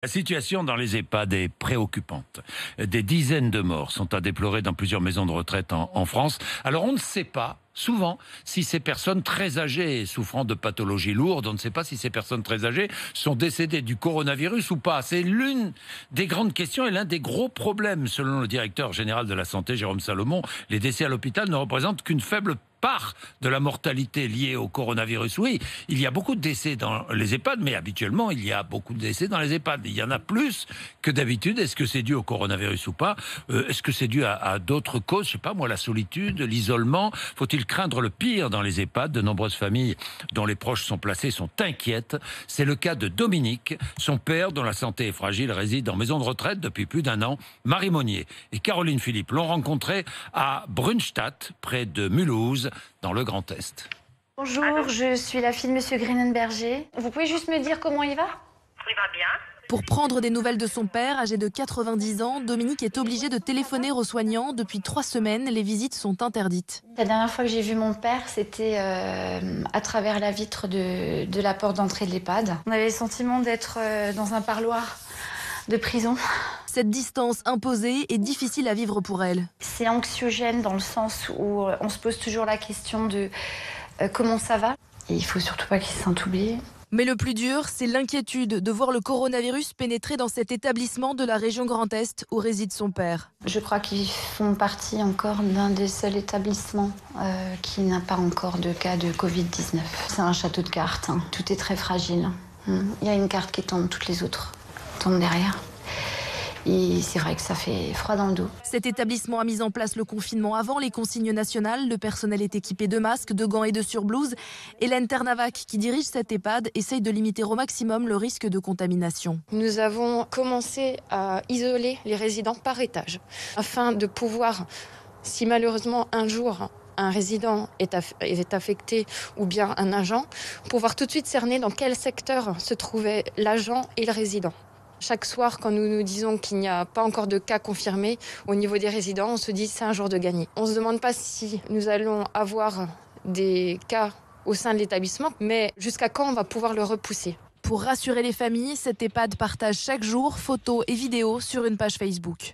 La situation dans les EHPAD est préoccupante. Des dizaines de morts sont à déplorer dans plusieurs maisons de retraite en France. Alors on ne sait pas, souvent, si ces personnes très âgées et souffrant de pathologies lourdes, on ne sait pas si ces personnes très âgées sont décédées du coronavirus ou pas. C'est l'une des grandes questions et l'un des gros problèmes. Selon le directeur général de la Santé, Jérôme Salomon, les décès à l'hôpital ne représentent qu'une faible part de la mortalité liée au coronavirus. Oui, il y a beaucoup de décès dans les EHPAD, mais habituellement, il y a beaucoup de décès dans les EHPAD. Il y en a plus que d'habitude. Est-ce que c'est dû au coronavirus ou pas? Est-ce que c'est dû à d'autres causes? Je sais pas, moi, la solitude, l'isolement. Faut-il craindre le pire dans les EHPAD? De nombreuses familles dont les proches sont placés sont inquiètes. C'est le cas de Dominique. Son père, dont la santé est fragile, réside en maison de retraite depuis plus d'un an. Marie Monnier et Caroline Philippe l'ont rencontré à Brunstatt, près de Mulhouse, dans le Grand Est. Bonjour, je suis la fille de Monsieur Grinenberger. Vous pouvez juste me dire comment il va? Il va bien. Pour prendre des nouvelles de son père, âgé de 90 ans, Dominique est obligé de téléphoner aux soignants. Depuis 3 semaines, les visites sont interdites. La dernière fois que j'ai vu mon père, c'était à travers la vitre de la porte d'entrée de l'EHPAD. On avait le sentiment d'être dans un parloir de prison. Cette distance imposée est difficile à vivre pour elle. C'est anxiogène dans le sens où on se pose toujours la question de comment ça va. Et il faut surtout pas qu'il se sente oublié. Mais le plus dur, c'est l'inquiétude de voir le coronavirus pénétrer dans cet établissement de la région Grand Est où réside son père. Je crois qu'ils font partie encore d'un des seuls établissements qui n'a pas encore de cas de Covid-19. C'est un château de cartes, hein. Tout est très fragile. Il y a une carte qui tombe, toutes les autres tombent derrière. Et c'est vrai que ça fait froid dans le dos. Cet établissement a mis en place le confinement avant les consignes nationales. Le personnel est équipé de masques, de gants et de surblouses. Hélène Ternavac, qui dirige cet EHPAD, essaye de limiter au maximum le risque de contamination. Nous avons commencé à isoler les résidents par étage afin de pouvoir, si malheureusement un jour un résident est affecté ou bien un agent, pouvoir tout de suite cerner dans quel secteur se trouvait l'agent et le résident. Chaque soir, quand nous nous disons qu'il n'y a pas encore de cas confirmés au niveau des résidents, on se dit c'est un jour de gagné. On ne se demande pas si nous allons avoir des cas au sein de l'établissement, mais jusqu'à quand on va pouvoir le repousser. Pour rassurer les familles, cet EHPAD partage chaque jour photos et vidéos sur une page Facebook.